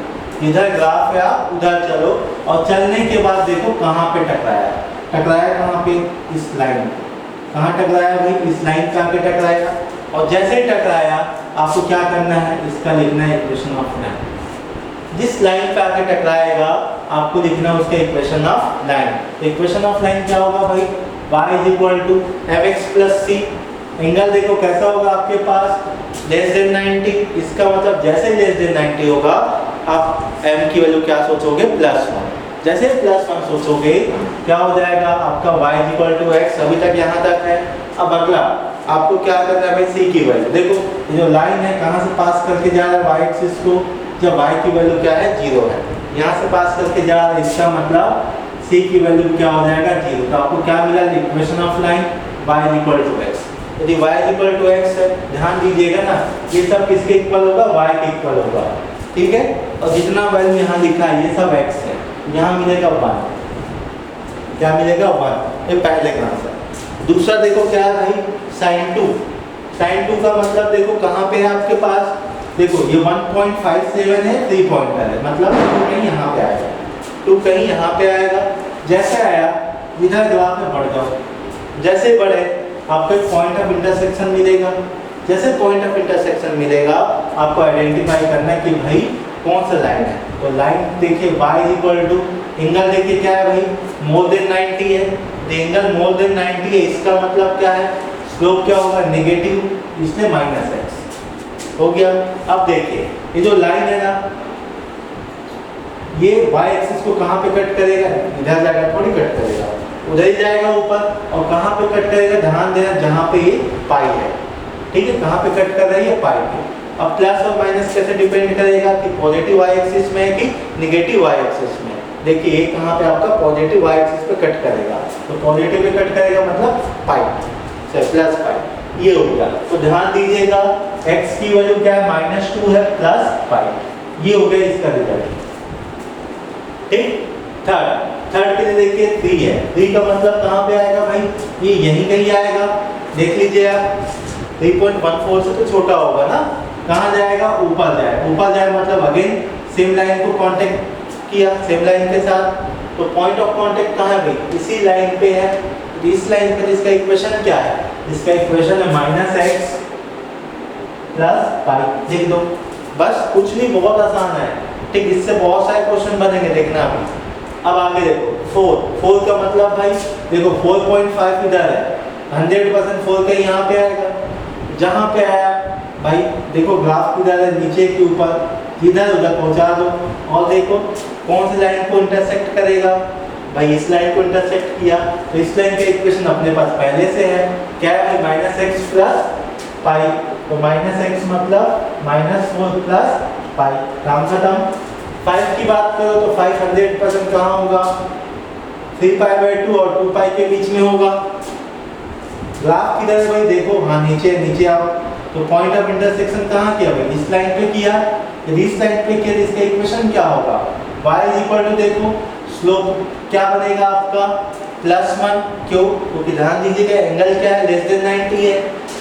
इधर ग्राफ है आप उधर चलो, और चलने के बाद देखो कहाँ पे टकराया, टकराया कहाँ पे, इस लाइन पे। कहाँ टकराया भाई, इस लाइन पे आके टकराया, और जैसे ही टकराया आपको क्या करना है, इसका लिखना है इक्वेशन ऑफ लाइन। जिस लाइन पे आके टकराएगा आपको लिखना उसका equation of line. Equation of line क्या होगा भाई, y = mx + c। एंगल देखो कैसा होगा आपके पास लेस देन 90, इसका मतलब जैसे लेस देन 90 होगा आप m की वैल्यू क्या सोचोगे +1। जैसे +1 सोचोगे क्या हो जाएगा आपका y = x, अभी तक यहाँ तक है। अब अगला आपको क्या करना है भाई, c की वैल्यू। देखो ये जो लाइन है कहाँ से पास करके जा रहा है y एक्सिस को, जब y की वैल्यू क्या है 0 है, यहाँ से पास करके जा रहा है, इसका मतलब c की वैल्यू क्या हो जाएगा 0। तो आपको क्या मिला, equation of line y = x। यदि y = x है, ध्यान दीजिएगा ना, ये सब किसके इक्वल होगा, y के इक्वल होगा, ठीक है। और जितना वैल्यू यहाँ लिखा है ये सब x है, यहाँ मिलेगा 1, क्या मिलेगा 1, ये पहले का आंसर। दूसरा देखो क्या है भाई, sin 2। sin 2 का मतलब देखो कहाँ पे है आपके पास, देखो ये 1.57 है, 3 पॉइंट है, मतलब 2 कहीं यहाँ पे आएगा, 2 कहीं यहाँ पे आएगा। जैसे आया इधर ग्राफ में बढ़ जाओ, जैसे बढ़े आपको एक पॉइंट ऑफ इंटरसेक्शन मिलेगा। जैसे पॉइंट ऑफ इंटरसेक्शन मिलेगा आपको आइडेंटिफाई करना है कि भाई कौन सा लाइन है। तो लाइन देखिए y इक्वल टू, एंगल देखिए क्या है भाई, मोर देन 90 है, तो एंगल मोर देन 90 है, इसका मतलब क्या है, स्लोप क्या होगा, नेगेटिव, इसलिए -x हो गया। अब देखिए ये जो लाइन है ना, ये y एक्सिस को कहाँ पे कट करेगा, इधर जाकर थोड़ी कट करेगा, उधर ही जाएगा ऊपर, और कहाँ पे कट करेगा, ध्यान देना जहाँ पे ये पाई है, ठीक है, कहाँ पे कट कर रही है, पाई पे। अब प्लस और माइनस कैसे डिपेंड करेगा कि पॉजिटिव y एक्सिस में है कि नेगेटिव y एक्सिस में। देखिए ये कहाँ पे आपका पॉजिटिव y एक्सिस पे कट करेगा, तो पॉजिटिव पे कट करेगा मतलब पाई से प्लस पाई, ये हो गया। तो ध्यान दीजिएगा x की वैल्यू क्या है, -2 है प्लस पाई, ये हो गया इसका रिजल्ट। ठीक, थर्ड के लिए देखिए 3 है, 3 का मतलब कहाँ पे आएगा भाई, ये यहीं कहीं आएगा, देख लीजिए आप, 3.14 से तो छोटा होगा ना, कहाँ जाएगा, ऊपर जाए, ऊपर जाए मतलब अगेन सेम लाइन को कांटेक्ट किया, सेम लाइन के साथ, तो पॉइंट ऑफ कांटेक्ट कहाँ है भाई, इसी लाइन पे है। तो इस लाइन पे इसका इक्वेशन क्या है, इसका इक्वेशन है -x प्लस पाई, लिख दो बस, कुछ नहीं, बहुत आसान है। ठीक, इससे बहुत सारे क्वेश्चन बनेंगे, देखना अभी। अब आगे देखो 4 का मतलब भाई देखो 4.5 इधर है, 100% 4 का यहाँ पे आएगा, जहाँ पे आया भाई देखो ग्राफ किधर है, नीचे के ऊपर, इधर उधर पहुँचा दो, और देखो कौन सी लाइन को इंटरसेक्ट करेगा भाई, इस लाइन को इंटरसेक्ट किया, तो इस लाइन का इक्वेशन अपने पास पहले से है, क्या है भाई, -x प्लस पाई, तो -x मतलब -4 प्लस पाई, काम खत्म। 5 की बात करो तो 5 100% कहाँ होगा, 3π/2 और 2π के बीच में होगा। ग्राफ किधर है भाई, देखो हाँ नीचे आओ, तो पॉइंट ऑफ इंटरसेक्शन कहाँ किया भाई, इस लाइन पे किया, यदि इस लाइन पे किया तो इसका इक्वेशन क्या होगा, y इक्वल टू देखो स्लोप क्या बनेगा आपका +1, क्यों, क्योंकि ध्यान दीजिएगा एंगल क्या है, लेस देन 90 है,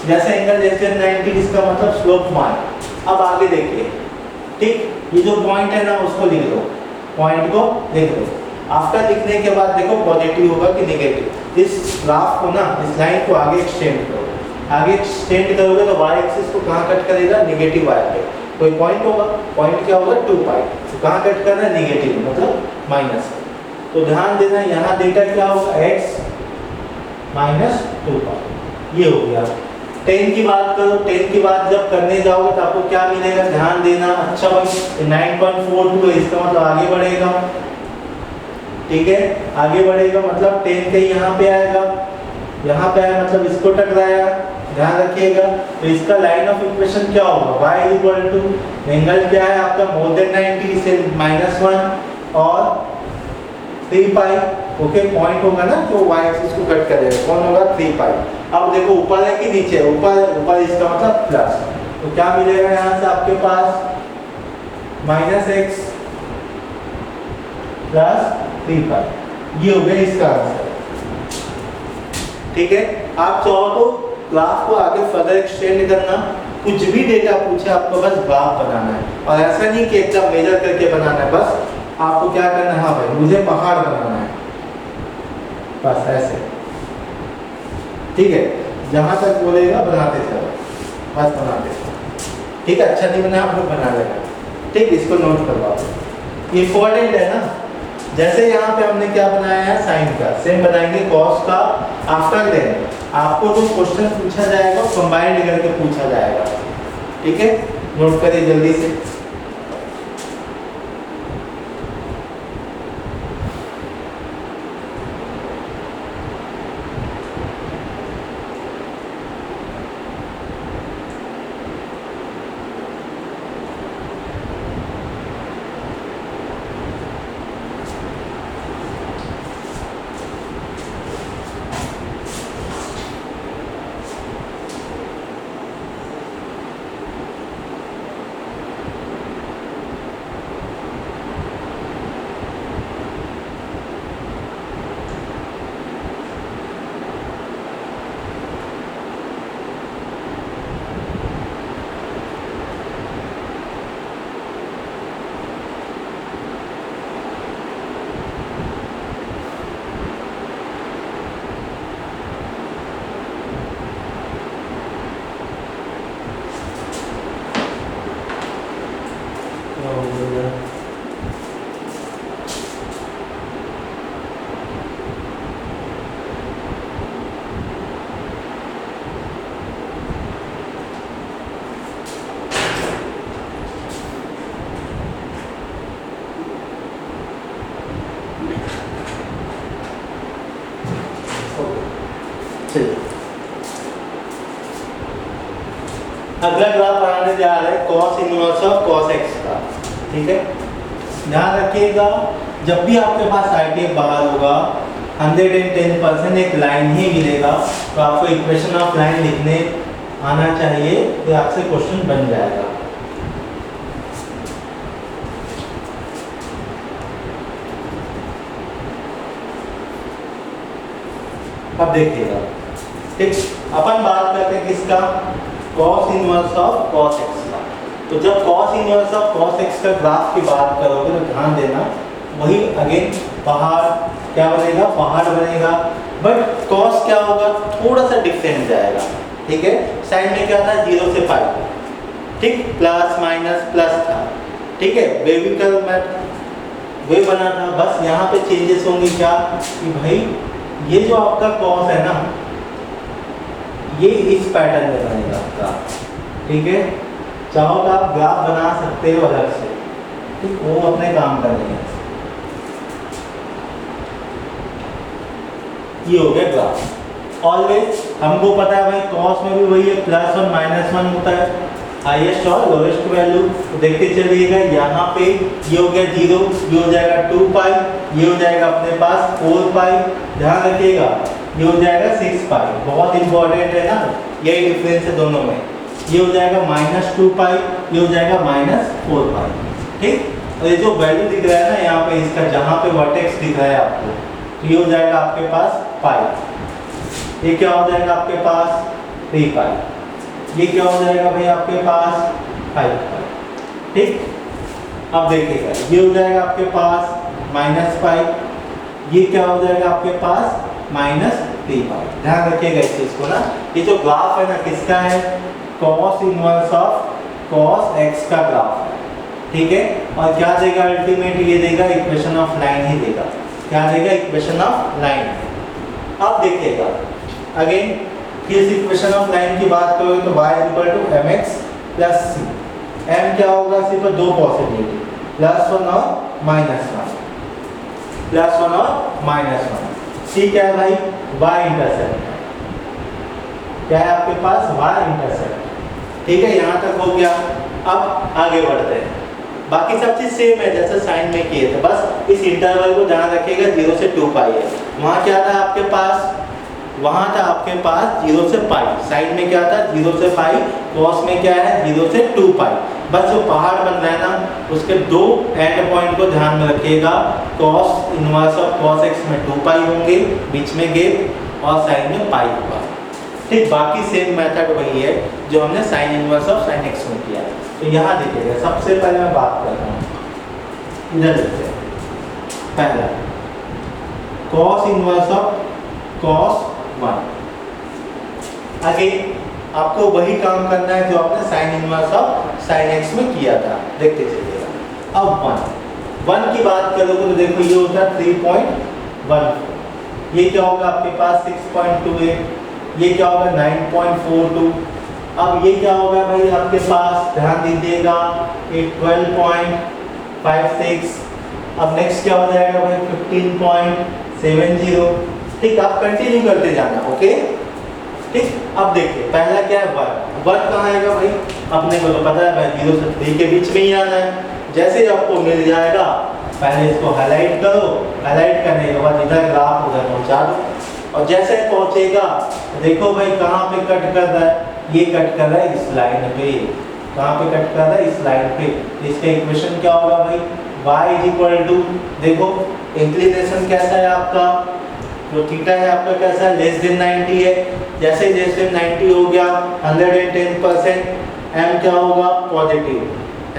जैसे एंगल लेस देन 90 इसका मतलब स्लोप 1। अब आगे देखिए, ठीक, ये जो पॉइंट है ना उसको लिख लो, पॉइंट को लिख लो। आफ्टर लिखने के बाद देखो पॉजिटिव होगा कि नेगेटिव, इस ग्राफ को ना, इस लाइन को आगे एक्सटेंड करो, आगे एक्सटेंड करोगे तो y एक्सिस को कहाँ कट करेगा, नेगेटिव y पे, कोई पॉइंट होगा, पॉइंट क्या होगा 2π, तो कहाँ कट करना है, नेगेटिव मतलब माइनस। तो ध्यान देना यहाँ डेटा क्या होगा, x -2π, ये हो गया। 10 की बात करो, 10 की बात जब करने जाओगे तो आपको क्या मिलेगा, ध्यान देना, अच्छा भाई 9.42 है, इसका मतलब आगे बढ़ेगा, ठीक है, आगे बढ़ेगा मतलब 10 के यहाँ पे आएगा, यहाँ पे आया मतलब इसको टकराया, ध्यान रखिएगा। तो इसका लाइन ऑफ इक्वेशन क्या होगा, y इक्वल टू एंगल क्या है आपका, मोर देन 90 से -1 और 3π, ओके, पॉइंट होगा ना तो y एक्सिस को कट करेगा, कौन होगा 3π। अब देखो ऊपर है कि नीचे, ऊपर इसका मतलब प्लस, तो क्या मिलेगा यहाँ से आपके पास -x प्लस 3π, ये हो गया इसका आंसर। ठीक है, आप चाहो तो ग्राफ को आगे फर्दर एक्सटेंड करना, कुछ भी डेटा पूछे आपको बस ग्राफ बनाना है, और ऐसा नहीं कि एकदम मेजर करके बनाना है, बस आपको क्या करना है, हाँ भाई मुझे पहाड़ बनाना है, बस ऐसे, ठीक है, जहां तक बोलेगा बनाते चलो, बस बनाते चलो, ठीक है, अच्छा नहीं बना आप लोग बना लेना, ठीक, इसको नोट करवाओ, इंपॉर्टेंट है ना। जैसे यहाँ पे हमने क्या बनाया है, साइन का, सेम बनाएंगे कॉस का। आफ्टर देन आपको जो क्वेश्चन पूछा जाएगा कंबाइंड करके पूछा जाएगा, ठीक है, नोट करिए जल्दी से। अगला ग्राफ बनाने जा रहे हैं cos inverse of cos x का। ठीक है, ध्यान रखिएगा जब भी आपके पास आईटीएफ बाहर होगा 110% एक लाइन ही मिलेगा, तो आपको इक्वेशन ऑफ लाइन लिखने आना चाहिए, तो आपसे क्वेश्चन बन जाएगा। अब देखिएगा, ठीक, अपन बात करते हैं किसका, cos inverse of cos x का। तो जब cos inverse of cos x का ग्राफ की बात करोगे तो ध्यान देना, वही अगेन पहाड़ क्या बनेगा, पहाड़ बनेगा, बट cos क्या होगा, थोड़ा सा डिफरेंट जाएगा। ठीक है, साइन में क्या था, 0 से पाई, ठीक, प्लस माइनस प्लस था। ठीक है, वेविकल मैथ वे बना था, बस यहाँ पे चेंजेस होंगे क्या कि भाई ये जो आपका cos है ना, ये इस पैटर्न में बनेगा आपका। ठीक है, चाहो तो आप ग्राफ बना सकते हो अलग से, ठीक, वो अपने काम करेंगे। ये हो गया ग्राफ। ऑलवेज हमको पता है भाई cos में भी वही है, +1 -1 होता है, हाईएस्ट और लोएस्ट वैल्यू। तो देखते चलिएगा, यहाँ पे ये हो गया 0, ये हो जाएगा 2 पाई, ये हो जाएगा अपने पास 4 पाई, ध्यान रखिएगा ये हो जाएगा 6 पाई, बहुत इंपॉर्टेंट है ना, यही डिफरेंस है दोनों में। ये हो जाएगा -2 पाई, ये हो जाएगा -4 पाई। ठीक, और ये जो वैल्यू दिख रहा है ना यहाँ पे, इसका जहाँ पे वर्टेक्स दिख रहा है आपको, तो ये हो जाएगा आपके पास पाई, ये क्या हो जाएगा आपके पास 3 पाई, ये क्या हो जाएगा भाई आपके पास 5 पाई। ठीक, अब देखिएगा ये हो जाएगा आपके पास -पाई, ये क्या हो जाएगा आपके पास -3 पाई। ध्यान रखिएगा इस चीज को ना, ये जो ग्राफ है ना किसका है, cos inverse of cos x का ग्राफ है। ठीक है, और क्या देगा अल्टीमेट, ये देगा इक्वेशन ऑफ लाइन ही देगा, क्या देगा, इक्वेशन ऑफ लाइन। अब देखिएगा अगेन इस इक्वेशन ऑफ लाइन की बात करोगे तो y = mx + c, m क्या होगा, सिर्फ दो पॉसिबिलिटी, +1 और -1, +1 और -1। c क्या है भाई, y इंटरसेप्ट, क्या है आपके पास, y इंटरसेप्ट। ठीक है, यहाँ तक हो गया। अब आगे बढ़ते हैं, बाकी सब चीज सेम है जैसे साइन में किए थे, बस इस इंटरवल को ध्यान रखिएगा, 0 से 2 पाई है। वहाँ क्या था आपके पास, वहाँ था आपके पास 0 से पाई, साइन में क्या था 0 से पाई, cos में क्या है 0 से 2 पाई। बस जो पहाड़ बन रहा है ना, उसके दो एंड पॉइंट को ध्यान में रखिएगा, cos inverse of cos x में 2 पाई होंगे, बीच में गेप, और साइन में पाई होगा। ठीक, बाकी सेम मेथड वही है जो हमने sign inverse of sign x में किया। तो यहाँ देखिएगा, सबसे पहले मैं बात करता हूँ, इधर देखते हैं, पहला cos इनवर्स ऑफ cos 1। आगे आपको वही काम करना है जो आपने sign inverse of sign x में किया था, देखते चलिएगा। अब 1 की बात करोगे तो देखो ये होता है 3.14, ये क्या होगा आपके पास 6.28, ये क्या होगा 9.42, अब ये क्या होगा भाई आपके पास, ध्यान दीजिएगा, ये 12.56, अब नेक्स्ट क्या हो जाएगा भाई 15.70। ठीक, आप कंटिन्यू करते जाना, ओके। ठीक, अब देखिए पहला क्या है 1 कहाँ आएगा भाई, अपने को तो पता है भाई 0 से 3 के बीच में ही आना है। जैसे ही आपको मिल जाएगा, पहले इसको हाईलाइट करो, हाईलाइट करने के बाद इधर ग्राफ उधर पहुँचा दो, और जैसे पहुँचेगा देखो भाई कहाँ पे कट कर रहा है, ये कट कर रहा है इस लाइन पे, कहाँ पे कट कर रहा है इस लाइन पे। इसका इक्वेशन क्या होगा भाई, y = देखो इंक्लिनेशन कैसा है आपका, जो थीटा है आपका कैसा है, <90 है। जैसे ही <90 हो गया 110%, m क्या होगा पॉजिटिव,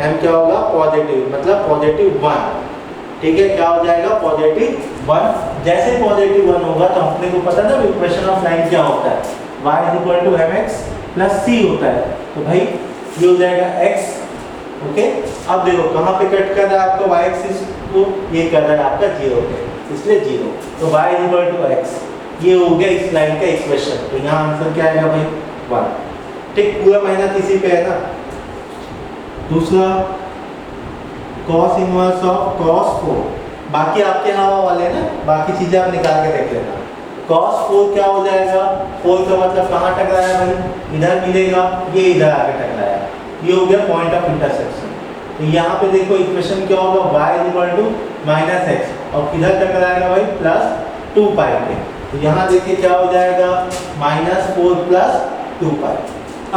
m क्या होगा पॉजिटिव, मतलब +1। ठीक है, क्या हो जाएगा +1। जैसे +1 होगा तो अपने को पता ना इक्वेशन ऑफ लाइन क्या होता है, y = mx + c होता है। तो भाई ये हो जाएगा x ओके, अब देखो कहाँ पे कट कर रहा है आपका y एक्सिस को, ये कर रहा है आपका 0 पे, इसलिए 0। तो y इक्वल टू x, ये हो गया इस लाइन का इक्वेशन। तो यहाँ आंसर क्या आएगा भाई 1। ठीक, पूरा मेहनत इसी पे है ना। दूसरा cos इनवर्स ऑफ cos 4, बाकी आपके यहाँ वाले ना, बाकी चीजें आप निकाल के देख लेना। cos 4 क्या हो जाएगा, 4 का मतलब कहाँ टकराया भाई, इधर मिलेगा, ये इधर आके टकराया, ये हो गया पॉइंट ऑफ इंटरसेक्शन। तो यहाँ पे देखो इक्वेशन क्या होगा, y equal to minus X, और किधर टकराएगा भाई प्लस 2 पाई पे। तो यहाँ देखिए क्या हो जाएगा -4 प्लस 2 पाई।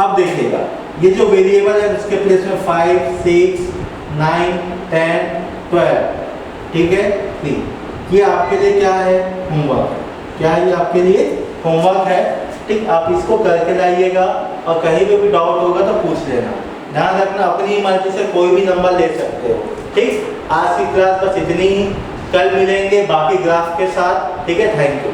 अब देखिएगा ये जो वेरिएबल है उसके प्लेस में 5, 6, 9, 10, 12, ठीक है 3, ये आपके लिए क्या है, होमवर्क। क्या है ये आपके लिए होमवर्क है। ठीक, आप इसको करके लाइएगा, और कहीं पे भी डाउट होगा तो पूछ लेना। ध्यान रखना अपनी मर्जी से कोई भी नंबर ले सकते हो। ठीक, आज की क्लास बस इतनी ही, कल मिलेंगे बाकी ग्राफ के साथ। ठीक है, थैंक यू।